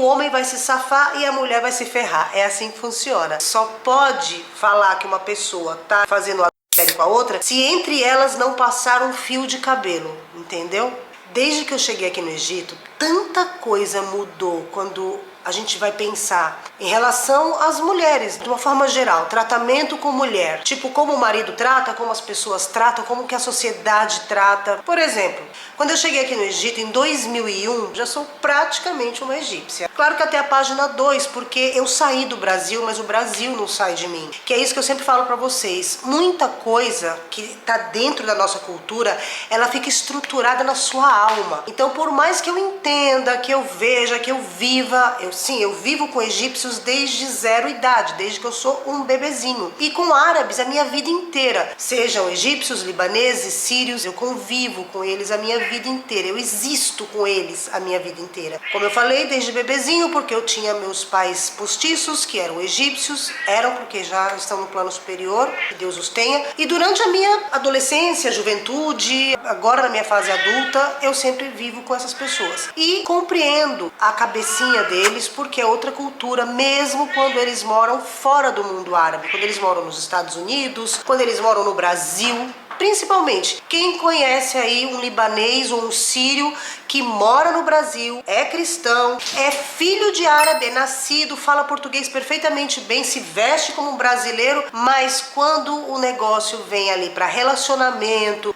o homem vai se safar e a mulher vai se ferrar. É assim que funciona. Só pode falar que uma pessoa tá fazendo adultério com a outra se entre elas não passar um fio de cabelo, entendeu? Desde que eu cheguei aqui no Egito, tanta coisa mudou quando a gente vai pensar em relação às mulheres, de uma forma geral, tratamento com mulher, tipo como o marido trata, como as pessoas tratam, como que a sociedade trata. Por exemplo, quando eu cheguei aqui no Egito em 2001, já sou praticamente uma egípcia. Claro que até a página 2, porque eu saí do Brasil, mas o Brasil não sai de mim. Que é isso que eu sempre falo pra vocês. Muita coisa que tá dentro da nossa cultura, ela fica estruturada na sua alma. Então, por mais que eu entenda, que eu veja, que eu viva, eu vivo com egípcios desde 0 idade, desde que eu sou um bebezinho. E com árabes a minha vida inteira. Sejam egípcios, libaneses, sírios, eu convivo com eles a minha vida inteira. Eu existo com eles a minha vida inteira. Como eu falei, desde bebezinho, porque eu tinha meus pais postiços, que eram egípcios, eram porque já estão no plano superior, que Deus os tenha. E durante a minha adolescência, juventude, agora na minha fase adulta, eu sempre vivo com essas pessoas. E compreendo a cabecinha deles, porque é outra cultura, mesmo quando eles moram fora do mundo árabe, quando eles moram nos Estados Unidos, quando eles moram no Brasil. Principalmente, quem conhece aí um libanês ou um sírio que mora no Brasil, é cristão, é filho de árabe, é nascido, fala português perfeitamente bem, se veste como um brasileiro, mas quando o negócio vem ali para relacionamento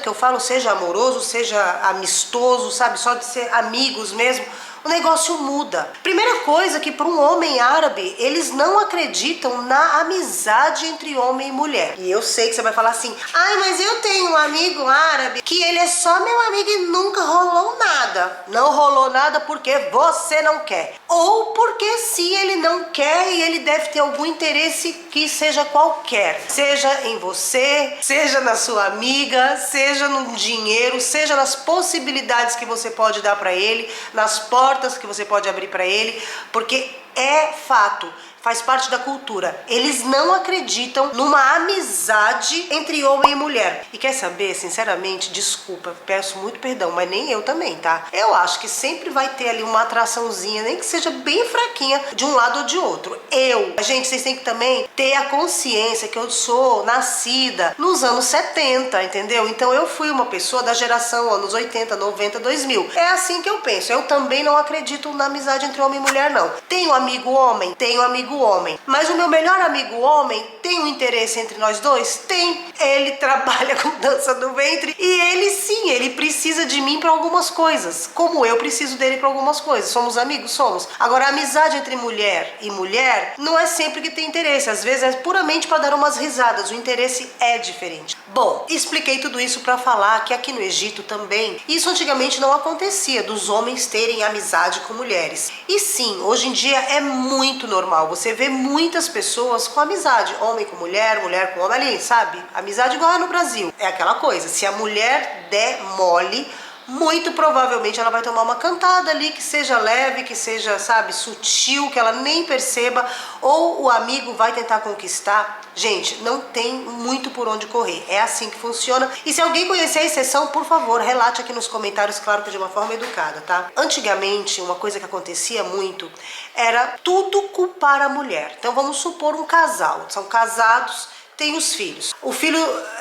que eu falo, seja amoroso, seja amistoso, sabe, só de ser amigos mesmo, o negócio muda. Primeira coisa que para um homem árabe, eles não acreditam na amizade entre homem e mulher. E eu sei que você vai falar assim, ai, mas eu tenho um amigo árabe que ele é só meu amigo e nunca rolou nada. Não rolou nada porque você não quer. Ou porque se ele não quer e ele deve ter algum interesse que seja qualquer. Seja em você, seja na sua amiga, seja no dinheiro, seja nas possibilidades que você pode dar para ele, nas portas que você pode abrir para ele, porque é fato, faz parte da cultura. Eles não acreditam numa amizade entre homem e mulher. E quer saber, sinceramente, desculpa, peço muito perdão, mas nem eu também, tá? Eu acho que sempre vai ter ali uma atraçãozinha, nem que seja bem fraquinha, de um lado ou de outro. Gente, vocês têm que também ter a consciência que eu sou nascida nos anos 70, entendeu? Então eu fui uma pessoa da geração anos 80, 90, 2000. É assim que eu penso. Eu também não acredito na amizade entre homem e mulher, não. Tenho amigo homem? Tenho amigo homem. Mas o meu melhor amigo homem tem um interesse entre nós dois? Tem. Ele trabalha com dança do ventre e ele sim, ele precisa de mim para algumas coisas, como eu preciso dele para algumas coisas. Somos amigos? Somos. Agora, a amizade entre mulher e mulher não é sempre que tem interesse, às vezes é puramente para dar umas risadas, o interesse é diferente. Bom, expliquei tudo isso para falar que aqui no Egito também, isso antigamente não acontecia, dos homens terem amizade com mulheres. E sim, hoje em dia é muito normal, você vê muitas pessoas com amizade, homem com mulher, mulher com homem ali, sabe? Amizade igual é no Brasil. É aquela coisa, se a mulher der mole, muito provavelmente ela vai tomar uma cantada ali que seja leve, que seja, sabe, sutil, que ela nem perceba, ou o amigo vai tentar conquistar. Gente, não tem muito por onde correr, é assim que funciona. E se alguém conhecer a exceção, por favor, relate aqui nos comentários, claro que de uma forma educada, tá? Antigamente, uma coisa que acontecia muito era tudo culpar a mulher. Então vamos supor um casal, são casados, têm os filhos. O filho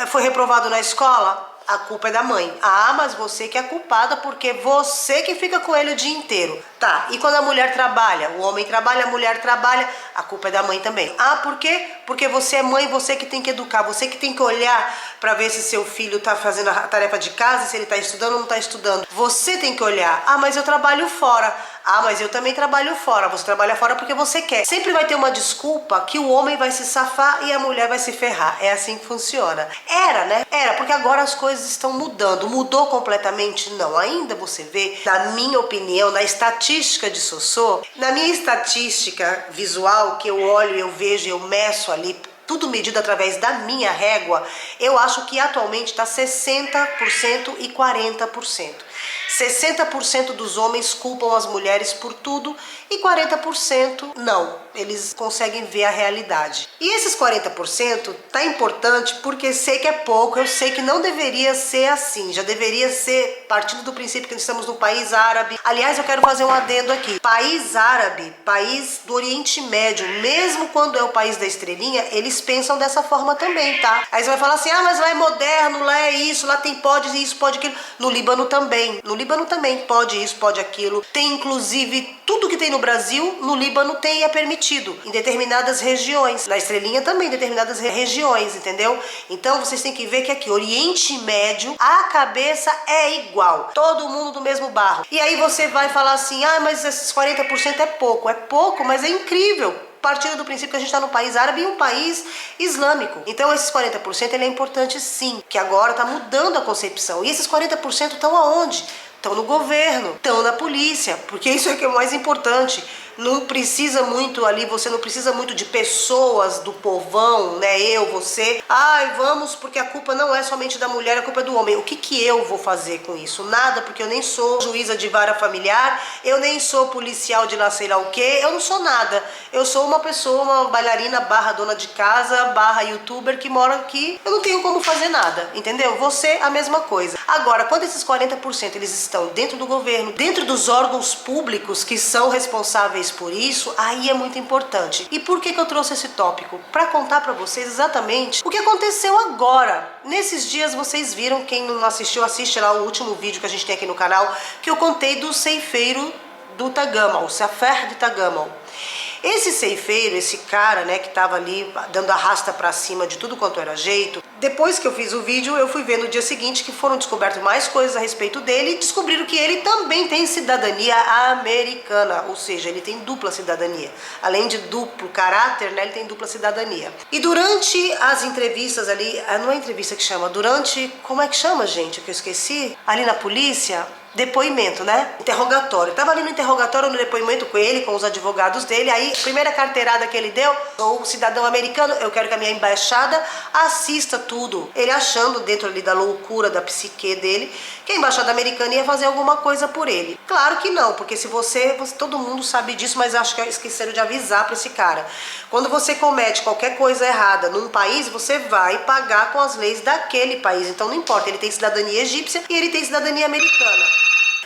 foi reprovado na escola, a culpa é da mãe. Ah, mas você que é culpada porque você que fica com ele o dia inteiro. Tá, e quando a mulher trabalha, o homem trabalha, a mulher trabalha, a culpa é da mãe também. Ah, por quê? Porque você é mãe, você que tem que educar, você que tem que olhar para ver se seu filho tá fazendo a tarefa de casa, se ele tá estudando ou não tá estudando. Você tem que olhar. Ah, mas eu trabalho fora. Ah, mas eu também trabalho fora. Você trabalha fora porque você quer. Sempre vai ter uma desculpa que o homem vai se safar e a mulher vai se ferrar. É assim que funciona. Era, né? Era, porque agora as coisas estão mudando. Mudou completamente? Não. Ainda você vê, na minha opinião, na estatística de Sossô, na minha estatística visual, que eu olho, eu vejo, eu meço ali, tudo medido através da minha régua, eu acho que atualmente está 60% e 40%. 60% dos homens culpam as mulheres por tudo e 40% não. Eles conseguem ver a realidade. E esses 40% tá importante porque sei que é pouco, eu sei que não deveria ser assim. Já deveria ser partindo do princípio que estamos num país árabe. Aliás, eu quero fazer um adendo aqui. País árabe, país do Oriente Médio, mesmo quando é o país da estrelinha, eles pensam dessa forma também, tá? Aí você vai falar assim, ah, mas lá é moderno, lá é isso, lá tem pode isso, pode aquilo. No Líbano também. No Líbano também pode isso, pode aquilo. Tem inclusive tudo que tem no Brasil, no Líbano tem e é permitido. Em determinadas regiões. Na estrelinha também, em determinadas regiões, entendeu? Então vocês têm que ver que aqui, Oriente Médio, a cabeça é igual. Todo mundo do mesmo barro. E aí você vai falar assim, ah, mas esses 40% é pouco. É pouco, mas é incrível. Partindo do princípio que a gente está num país árabe e um país islâmico. Então esses 40% ele é importante sim, que agora está mudando a concepção. E esses 40% estão aonde? Estão no governo, estão na polícia, porque isso é que é o mais importante. Não precisa muito ali, você não precisa muito de pessoas do povão, né? Eu, você. Ai, vamos, porque a culpa não é somente da mulher, a culpa é do homem. O que eu vou fazer com isso? Nada, porque eu nem sou juíza de vara familiar, eu nem sou policial de lá sei lá o quê, eu não sou nada. Eu sou uma pessoa, uma bailarina barra dona de casa, barra youtuber que mora aqui. Eu não tenho como fazer nada, entendeu? Você, a mesma coisa. Agora, quando esses 40% eles estão dentro do governo, dentro dos órgãos públicos que são responsáveis por isso, aí é muito importante. E por que eu trouxe esse tópico? Para contar para vocês exatamente o que aconteceu agora. Nesses dias vocês viram, quem não assistiu, assiste lá o último vídeo que a gente tem aqui no canal, que eu contei do ceifeiro do Tagamal, o Safer de Tagamal. Esse ceifeiro, esse cara, né, que tava ali dando a rasta pra cima de tudo quanto era jeito, depois que eu fiz o vídeo, eu fui ver no dia seguinte que foram descobertas mais coisas a respeito dele e descobriram que ele também tem cidadania americana, ou seja, ele tem dupla cidadania. Além de duplo caráter, né, ele tem dupla cidadania. E durante as entrevistas ali, não é entrevista que chama, durante, como é que chama, gente, que eu esqueci? Ali na polícia, depoimento, né? Interrogatório. Tava ali no interrogatório, no depoimento com ele, com os advogados dele. Aí, a primeira carteirada que ele deu, sou cidadão americano, eu quero que a minha embaixada assista tudo. Ele achando, dentro ali da loucura da psique dele, que a embaixada americana ia fazer alguma coisa por ele. Claro que não, porque se todo mundo sabe disso, mas acho que esqueceram de avisar para esse cara. Quando você comete qualquer coisa errada num país, você vai pagar com as leis daquele país. Então não importa, ele tem cidadania egípcia e ele tem cidadania americana.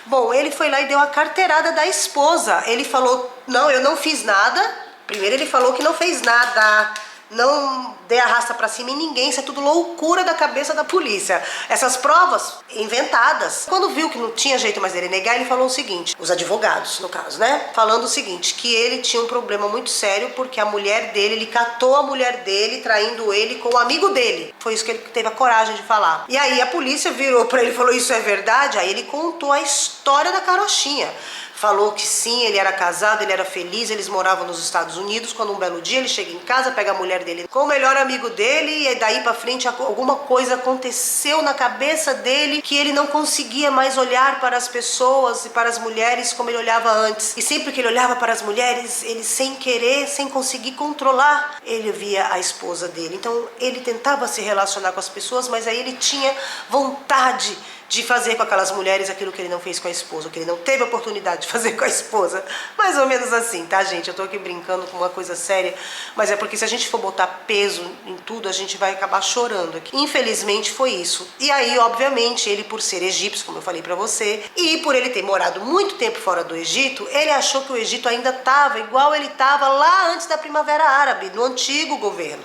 Bom, ele foi lá e deu a carteirada da esposa. Ele falou, não, eu não fiz nada. Primeiro ele falou que não fez nada. Não dê a raça pra cima em ninguém, isso é tudo loucura da cabeça da polícia. Essas provas inventadas. Quando viu que não tinha jeito mais dele negar, ele falou o seguinte, os advogados no caso, né? Falando o seguinte, que ele tinha um problema muito sério porque a mulher dele, ele catou a mulher dele, traindo ele com o amigo dele. Foi isso que ele teve a coragem de falar. E aí a polícia virou pra ele e falou, isso é verdade? Aí ele contou a história da carochinha. Falou que sim, ele era casado, ele era feliz, eles moravam nos Estados Unidos. Quando um belo dia ele chega em casa, pega a mulher dele com o melhor amigo dele e daí pra frente alguma coisa aconteceu na cabeça dele que ele não conseguia mais olhar para as pessoas e para as mulheres como ele olhava antes. E sempre que ele olhava para as mulheres, ele sem querer, sem conseguir controlar, ele via a esposa dele. Então ele tentava se relacionar com as pessoas, mas aí ele tinha vontade de fazer com aquelas mulheres aquilo que ele não fez com a esposa, que ele não teve oportunidade de fazer com a esposa. Mais ou menos assim, tá, gente? Eu tô aqui brincando com uma coisa séria, mas é porque se a gente for botar peso em tudo, a gente vai acabar chorando aqui. Infelizmente foi isso. E aí, obviamente, ele por ser egípcio, como eu falei pra você, e por ele ter morado muito tempo fora do Egito, ele achou que o Egito ainda tava igual ele tava lá antes da Primavera Árabe, no antigo governo.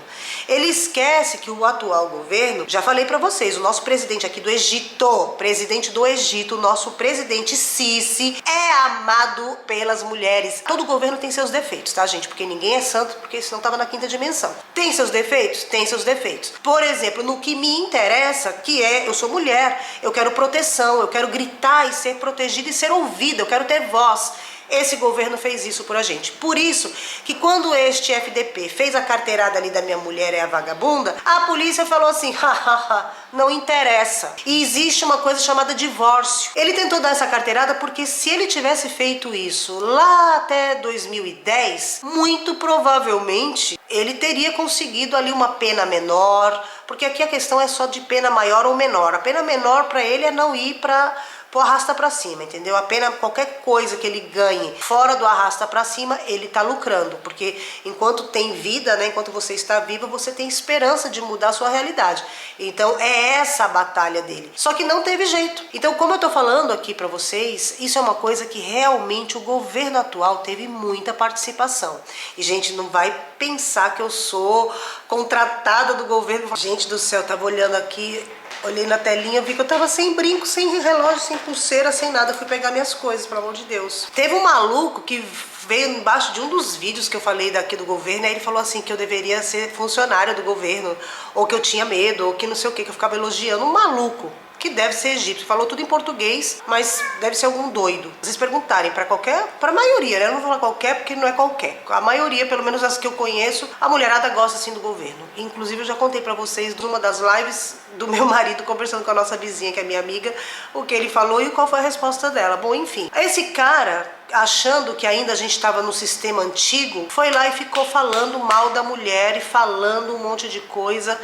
Ele esquece que o atual governo, já falei pra vocês, o nosso presidente aqui do Egito, presidente do Egito, nosso presidente Sisi, é amado pelas mulheres. Todo governo tem seus defeitos, tá, gente? Porque ninguém é santo, porque senão tava na quinta dimensão. Tem seus defeitos? Tem seus defeitos. Por exemplo, no que me interessa, que é, eu sou mulher, eu quero proteção, eu quero gritar e ser protegida e ser ouvida, eu quero ter voz. Esse governo fez isso por a gente. Por isso que quando este FDP fez a carteirada ali da minha mulher é a vagabunda, a polícia falou assim, hahaha, não interessa. E existe uma coisa chamada divórcio. Ele tentou dar essa carteirada porque se ele tivesse feito isso lá até 2010, muito provavelmente ele teria conseguido ali uma pena menor, porque aqui a questão é só de pena maior ou menor. A pena menor para ele é não ir para pro arrasta pra cima, entendeu? Apenas qualquer coisa que ele ganhe fora do arrasta pra cima, ele tá lucrando, porque enquanto tem vida, né, enquanto você está viva, você tem esperança de mudar a sua realidade. Então é essa a batalha dele. Só que não teve jeito. Então, como eu tô falando aqui pra vocês, isso é uma coisa que realmente o governo atual teve muita participação. E gente, não vai pensar que eu sou contratada do governo. Gente do céu, eu tava olhando aqui, olhei na telinha, vi que eu tava sem brinco, sem relógio, sem pulseira, sem nada. Fui pegar minhas coisas, pelo amor de Deus. Teve um maluco que veio embaixo de um dos vídeos que eu falei daqui do governo, aí ele falou assim que eu deveria ser funcionária do governo, ou que eu tinha medo, ou que não sei o que eu ficava elogiando. Um maluco que deve ser egípcio, falou tudo em português, mas deve ser algum doido. Vocês perguntarem pra maioria, né? Eu não vou falar qualquer, porque não é qualquer. A maioria, pelo menos as que eu conheço, a mulherada gosta assim do governo. Inclusive eu já contei pra vocês numa das lives do meu marido conversando com a nossa vizinha, que é minha amiga, o que ele falou e qual foi a resposta dela. Bom, enfim. Esse cara, achando que ainda a gente estava no sistema antigo, foi lá e ficou falando mal da mulher e falando um monte de coisa.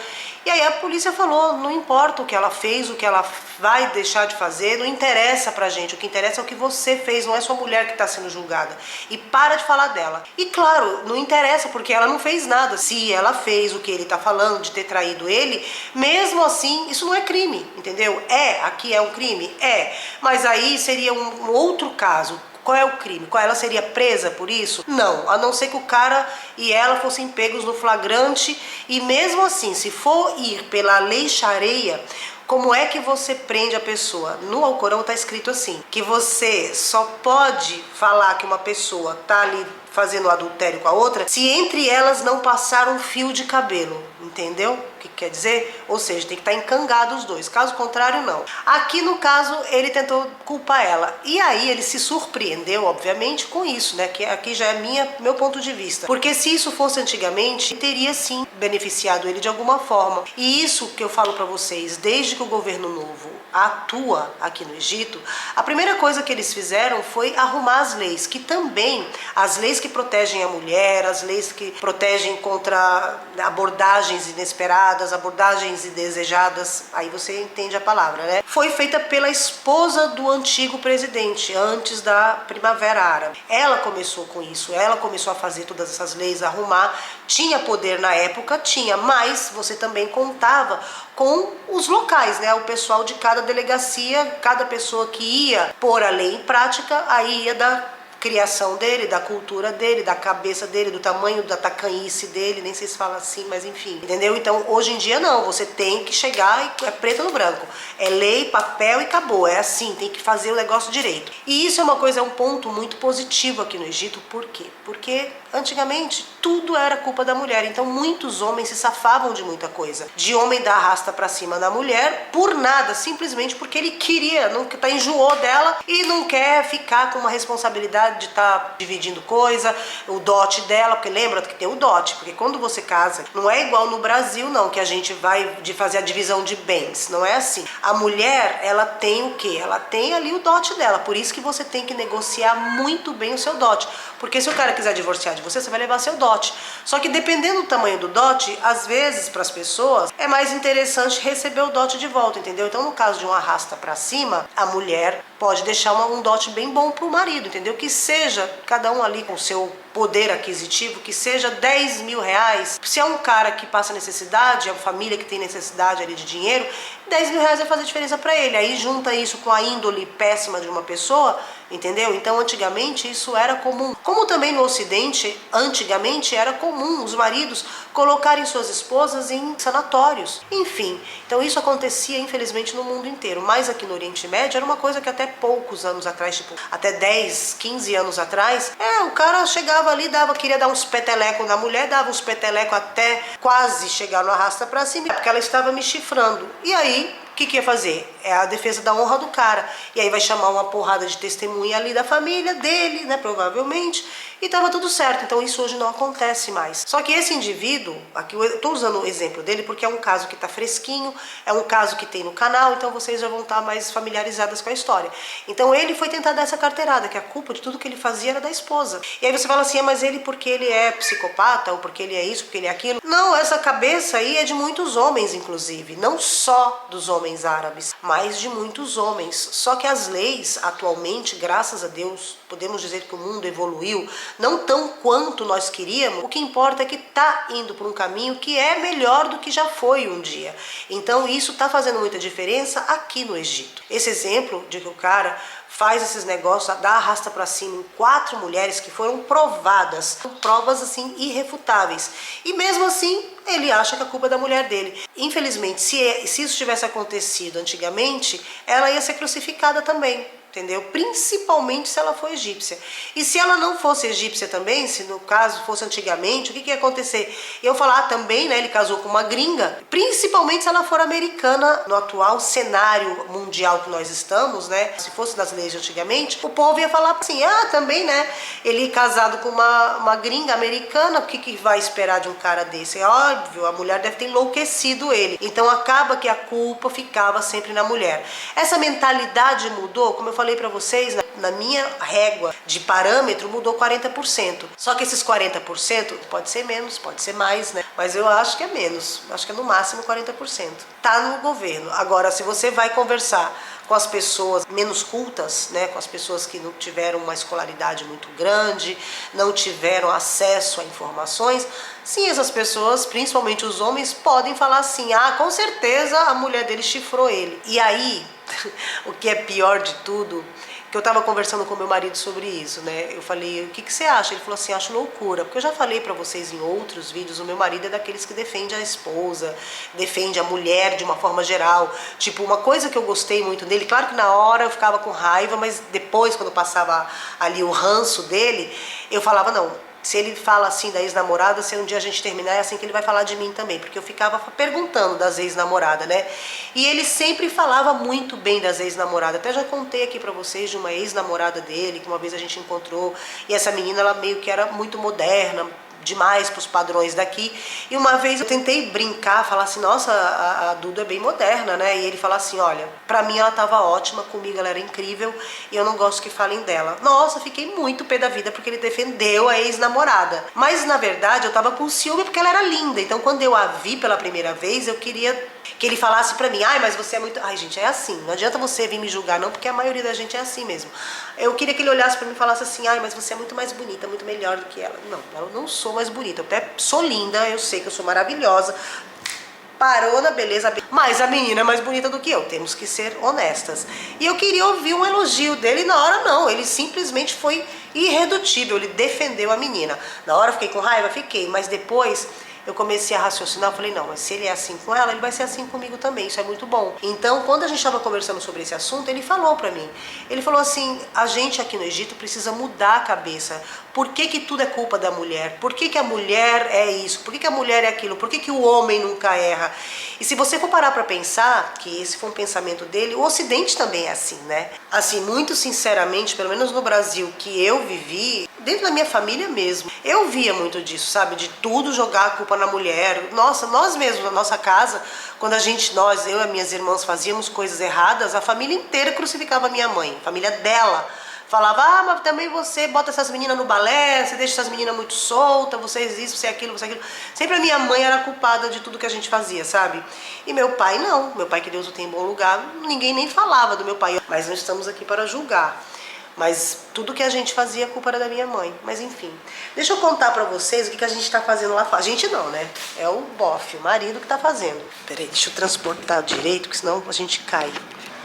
E aí a polícia falou, não importa o que ela fez, o que ela vai deixar de fazer, não interessa pra gente, o que interessa é o que você fez, não é sua mulher que está sendo julgada. E para de falar dela. E claro, não interessa porque ela não fez nada. Se ela fez o que ele tá falando de ter traído ele, mesmo assim, isso não é crime, entendeu? Aqui é um crime? É. Mas aí seria um outro caso. Qual é o crime? Ela seria presa por isso? Não, a não ser que o cara e ela fossem pegos no flagrante. E mesmo assim, se for ir pela lei Sharia, como é que você prende a pessoa? No Alcorão está escrito assim, que você só pode falar que uma pessoa está ali fazendo adultério com a outra se entre elas não passar um fio de cabelo, entendeu? O que quer dizer? Ou seja, tem que estar encangado os dois, caso contrário não. Aqui no caso ele tentou culpar ela e aí ele se surpreendeu obviamente com isso, né? Que aqui já é meu ponto de vista, porque se isso fosse antigamente teria sim beneficiado ele de alguma forma. E isso que eu falo para vocês, desde que o governo novo atua aqui no Egito, a primeira coisa que eles fizeram foi arrumar as leis, que também as leis que protegem a mulher, as leis que protegem contra abordagens inesperadas, abordagens indesejadas, aí você entende a palavra, né? Foi feita pela esposa do antigo presidente, antes da Primavera Árabe. Ela começou com isso, ela começou a fazer todas essas leis, a arrumar. Tinha poder na época, tinha, mas você também contava com os locais, né? O pessoal de cada delegacia, cada pessoa que ia pôr a lei em prática, aí ia da criação dele, da cultura dele, da cabeça dele, do tamanho da tacanhice dele, nem sei se fala assim, mas enfim, entendeu? Então hoje em dia não, você tem que chegar e é preto no branco, é lei, papel e acabou, é assim, tem que fazer o negócio direito. E isso é uma coisa, é um ponto muito positivo aqui no Egito. Por quê? Porque antigamente tudo era culpa da mulher, então muitos homens se safavam de muita coisa, de homem dar arrasta pra cima da mulher por nada, simplesmente porque ele queria, não tá, enjoou dela e não quer ficar com uma responsabilidade de estar dividindo coisa, o dote dela, porque lembra que tem o dote, porque quando você casa, não é igual no Brasil não, que a gente vai de fazer a divisão de bens, não é assim. A mulher, ela tem o quê? Ela tem ali o dote dela, por isso que você tem que negociar muito bem o seu dote, porque se o cara quiser divorciar de você, você vai levar seu dote. Só que dependendo do tamanho do dote, às vezes para as pessoas é mais interessante receber o dote de volta, entendeu? Então no caso de um arrasta pra cima, a mulher pode deixar um dote bem bom pro marido, entendeu? Que seja, cada um ali com o seu poder aquisitivo, que seja 10 mil reais. Se é um cara que passa necessidade, é uma família que tem necessidade ali de dinheiro, 10 mil reais vai fazer diferença para ele. Aí junta isso com a índole péssima de uma pessoa, entendeu? Então antigamente isso era comum. Como também no Ocidente, antigamente era comum os maridos colocarem suas esposas em sanatórios. Enfim, então isso acontecia infelizmente no mundo inteiro. Mas aqui no Oriente Médio era uma coisa que até poucos anos atrás, tipo até 10, 15 anos atrás, o cara chegava ali, queria dar uns petelecos na mulher, dava uns petelecos até quase chegar no arrasta pra cima, porque ela estava me chifrando. E aí, o que ia fazer? É a defesa da honra do cara. E aí vai chamar uma porrada de testemunha ali da família dele, né, provavelmente. e tava tudo certo. Então isso hoje não acontece mais. Só que esse indivíduo, aqui eu tô usando o exemplo dele porque é um caso que tá fresquinho, é um caso que tem no canal, então vocês já vão estar mais familiarizadas com a história. Então ele foi tentar dar essa carteirada, que a culpa de tudo que ele fazia era da esposa. E aí você fala assim, mas ele porque ele é psicopata, ou porque ele é isso, porque ele é aquilo. Não, essa cabeça aí é de muitos homens, inclusive. Não só dos homens árabes, mas de muitos homens. Só que as leis, atualmente, graças a Deus, podemos dizer que o mundo evoluiu, não tão quanto nós queríamos. O que importa é que está indo por um caminho que é melhor do que já foi um dia. Então isso está fazendo muita diferença aqui no Egito. Esse exemplo de que o cara faz esses negócios, dá arrasta pra cima em 4 mulheres que foram provadas, provas assim irrefutáveis. E mesmo assim, ele acha que a culpa é da mulher dele. Infelizmente, se isso tivesse acontecido antigamente, ela ia ser crucificada também. Entendeu? Principalmente se ela for egípcia. E se ela não fosse egípcia também, se no caso fosse antigamente, o que ia acontecer? Eu falar também, né? Ele casou com uma gringa, principalmente se ela for americana, no atual cenário mundial que nós estamos, né? Se fosse nas leis de antigamente, o povo ia falar assim, também, né? Ele casado com uma gringa americana, o que vai esperar de um cara desse? É óbvio, a mulher deve ter enlouquecido ele. Então acaba que a culpa ficava sempre na mulher. Essa mentalidade mudou, como eu falei para vocês, na minha régua de parâmetro mudou 40%. Só que esses 40% pode ser menos, pode ser mais, né? Mas eu acho que é menos, acho que é no máximo 40%. Tá no governo. Agora, se você vai conversar com as pessoas menos cultas, né, com as pessoas que não tiveram uma escolaridade muito grande, não tiveram acesso a informações, sim, essas pessoas, principalmente os homens, podem falar assim, com certeza a mulher dele chifrou ele. E aí, o que é pior de tudo, que eu tava conversando com meu marido sobre isso, né? Eu falei, o que você acha? Ele falou assim, acho loucura, porque eu já falei pra vocês em outros vídeos, o meu marido é daqueles que defende a esposa, defende a mulher de uma forma geral. Tipo, uma coisa que eu gostei muito dele, claro que na hora eu ficava com raiva, mas depois, quando passava ali o ranço dele, eu falava, não, se ele fala assim da ex-namorada, se um dia a gente terminar, é assim que ele vai falar de mim também. Porque eu ficava perguntando das ex-namoradas, né? E ele sempre falava muito bem das ex-namoradas. Até já contei aqui pra vocês de uma ex-namorada dele, que uma vez a gente encontrou. E essa menina, ela meio que era muito moderna, demais para os padrões daqui. E uma vez eu tentei brincar, falar assim, nossa, a Duda é bem moderna, né? E ele falou assim, olha, pra mim ela tava ótima, comigo ela era incrível e eu não gosto que falem dela. Nossa, fiquei muito pé da vida porque ele defendeu a ex-namorada. Mas na verdade eu tava com ciúme porque ela era linda. Então quando eu a vi pela primeira vez, eu queria que ele falasse pra mim, mas você é muito... Ai, gente, é assim, não adianta você vir me julgar não, porque a maioria da gente é assim mesmo. Eu queria que ele olhasse pra mim e falasse assim, mas você é muito mais bonita, muito melhor do que ela. Não, eu não sou mais bonita, eu até sou linda, eu sei que eu sou maravilhosa, parou na beleza, mas a menina é mais bonita do que eu, temos que ser honestas. E eu queria ouvir um elogio dele, e na hora não, ele simplesmente foi irredutível, ele defendeu a menina. Na hora eu fiquei com raiva, mas depois eu comecei a raciocinar, eu falei, não, mas se ele é assim com ela, ele vai ser assim comigo também, isso é muito bom. Então, quando a gente estava conversando sobre esse assunto, ele falou pra mim, ele falou assim, a gente aqui no Egito precisa mudar a cabeça. Por que que tudo é culpa da mulher? Por que que a mulher é isso? Por que que a mulher é aquilo? Por que que o homem nunca erra? E se você for parar pra pensar, que esse foi um pensamento dele, o Ocidente também é assim, né? Assim, muito sinceramente, pelo menos no Brasil que eu vivi, dentro da minha família mesmo, eu via muito disso, sabe? De tudo jogar a culpa na mulher. Nossa, nós mesmos, na nossa casa, quando eu e minhas irmãs fazíamos coisas erradas, a família inteira crucificava a minha mãe, a família dela. Falava, mas também você bota essas meninas no balé, você deixa essas meninas muito soltas, vocês isso, você aquilo, você aquilo. Sempre a minha mãe era culpada de tudo que a gente fazia, sabe? E meu pai não, meu pai, que Deus o tem em bom lugar, ninguém nem falava do meu pai. Mas não estamos aqui para julgar. Mas tudo que a gente fazia, a culpa era da minha mãe. Mas enfim, deixa eu contar pra vocês o que a gente tá fazendo lá fora. A gente não, né? É o bofe, o marido que tá fazendo. Peraí, deixa eu transportar direito, porque senão a gente cai.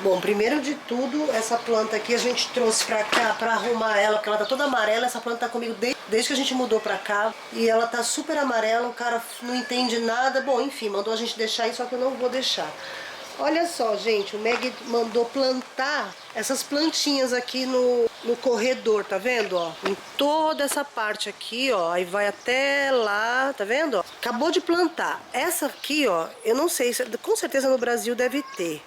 Bom, primeiro de tudo, essa planta aqui a gente trouxe pra cá pra arrumar ela, porque ela tá toda amarela. Essa planta tá comigo desde que a gente mudou pra cá. E ela tá super amarela, o cara não entende nada. Bom, enfim, mandou a gente deixar aí, só que eu não vou deixar. Olha só, gente, o Meg mandou plantar essas plantinhas aqui no corredor, tá vendo, ó? Em toda essa parte aqui, ó, aí vai até lá, tá vendo, ó? Acabou de plantar. Essa aqui, ó, eu não sei, com certeza no Brasil deve ter.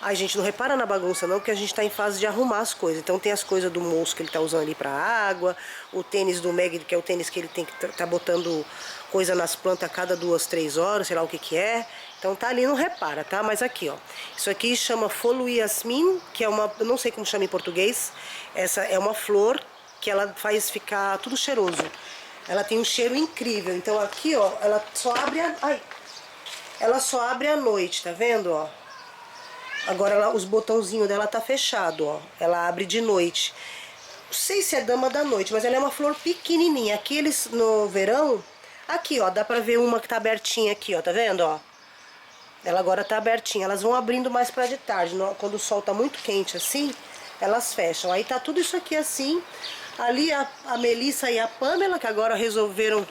Ai, gente, não repara na bagunça não, porque a gente tá em fase de arrumar as coisas. Então tem as coisas do moço que ele tá usando ali pra água, o tênis do Meg, que é o tênis que ele tem que tá botando coisa nas plantas a cada 2, 3 horas, sei lá o que que é. Então tá ali, não repara, tá? Mas aqui, ó, isso aqui chama Folo Yasmin, que é uma, eu não sei como chama em português. Essa é uma flor que ela faz ficar tudo cheiroso. Ela tem um cheiro incrível. Então aqui, ó, ela só abre ela só abre à noite, tá vendo, ó? Agora os botãozinhos dela tá fechado, ó. Ela abre de noite. Não sei se é dama da noite, mas ela é uma flor pequenininha. Aqui eles, no verão, aqui, ó, dá pra ver uma que tá abertinha aqui, ó, tá vendo, ó? Ela agora tá abertinha. Elas vão abrindo mais pra de tarde. Quando o sol tá muito quente assim, elas fecham. Aí tá tudo isso aqui assim. Ali a Melissa e a Pamela, que agora resolveram...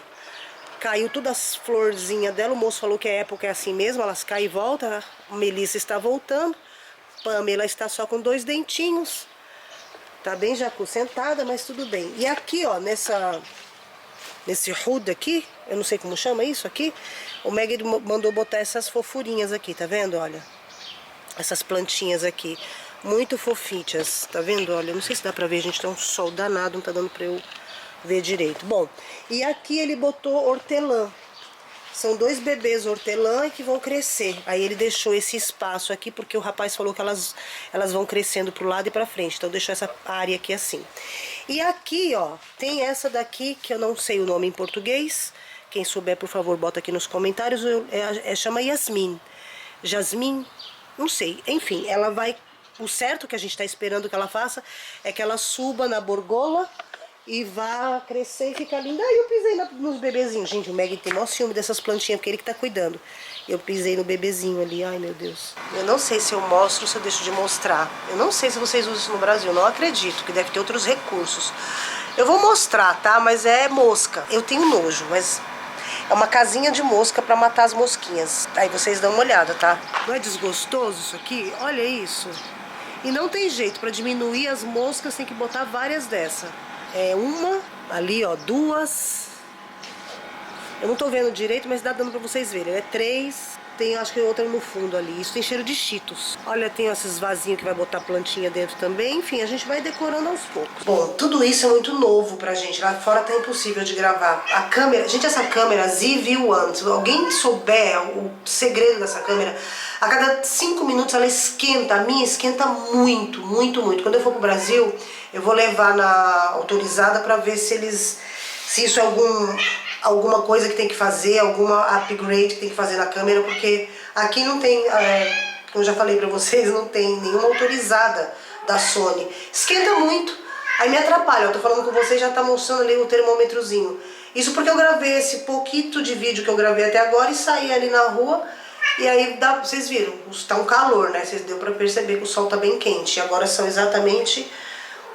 Caiu todas as florzinhas dela. O moço falou que a época é assim mesmo, elas caem e voltam. A Melissa está voltando. Pamela está só com 2 dentinhos. Tá bem jacu sentada, mas tudo bem. E aqui, ó, nesse hood aqui, eu não sei como chama isso aqui, o Meg mandou botar essas fofurinhas aqui, tá vendo? Olha, essas plantinhas aqui, muito fofitas, tá vendo? Olha, não sei se dá pra ver, gente, tá um sol danado, não tá dando pra eu ver direito. Bom, e aqui ele botou hortelã. São 2 bebês hortelã que vão crescer. Aí ele deixou esse espaço aqui, porque o rapaz falou que elas vão crescendo pro lado e pra frente. Então deixou essa área aqui assim. E aqui, ó, tem essa daqui, que eu não sei o nome em português. Quem souber, por favor, bota aqui nos comentários. Chama Yasmin. Jasmine, não sei. Enfim, ela vai... O certo que a gente tá esperando que ela faça é que ela suba na borgola e vá crescer e ficar linda. Aí eu pisei nos bebezinhos. Gente, o Meg tem maior ciúme dessas plantinhas, porque ele que tá cuidando. Eu pisei no bebezinho ali, ai meu Deus. Eu não sei se eu mostro ou se eu deixo de mostrar. Eu não sei se vocês usam isso no Brasil, não acredito, que deve ter outros recursos. Eu vou mostrar, tá? Mas é mosca. Eu tenho nojo, mas é uma casinha de mosca pra matar as mosquinhas. Aí vocês dão uma olhada, tá? Não é desgostoso isso aqui? Olha isso. E não tem jeito, pra diminuir as moscas tem que botar várias dessa. É uma, ali ó, 2. Eu não tô vendo direito, mas dá dando pra vocês verem. É 3, tem acho que outra no fundo ali. Isso tem cheiro de cheetos. Olha, tem esses vasinhos que vai botar plantinha dentro também. Enfim, a gente vai decorando aos poucos. Bom, tudo isso é muito novo pra gente. Lá fora tá impossível de gravar. A câmera, gente, essa câmera ZV-1, se alguém souber o segredo dessa câmera, a cada 5 minutos ela esquenta. A minha esquenta muito, muito, muito. Quando eu for pro Brasil, eu vou levar na autorizada pra ver se isso é alguma coisa que tem que fazer, alguma upgrade que tem que fazer na câmera, porque aqui não tem, como eu já falei pra vocês, não tem nenhuma autorizada da Sony. Esquenta muito, aí me atrapalha. Eu tô falando com vocês, já tá mostrando ali o termômetrozinho. Isso porque eu gravei esse pouquinho de vídeo que eu gravei até agora e saí ali na rua. E aí, vocês viram, tá um calor, né? Vocês deu pra perceber que o sol tá bem quente. E agora são exatamente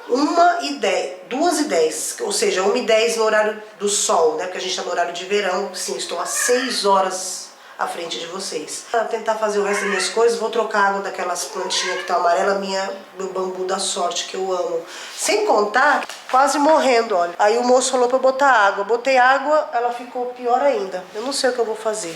1h10, 2h10, ou seja, 1h10 no horário do sol, né? Porque a gente tá no horário de verão. Sim, estou a 6 horas à frente de vocês. Pra tentar fazer o resto das minhas coisas, vou trocar água daquelas plantinhas que tá amarela, meu bambu da sorte, que eu amo. Sem contar, quase morrendo, olha. Aí o moço falou pra eu botar água. Botei água, ela ficou pior ainda. Eu não sei o que eu vou fazer.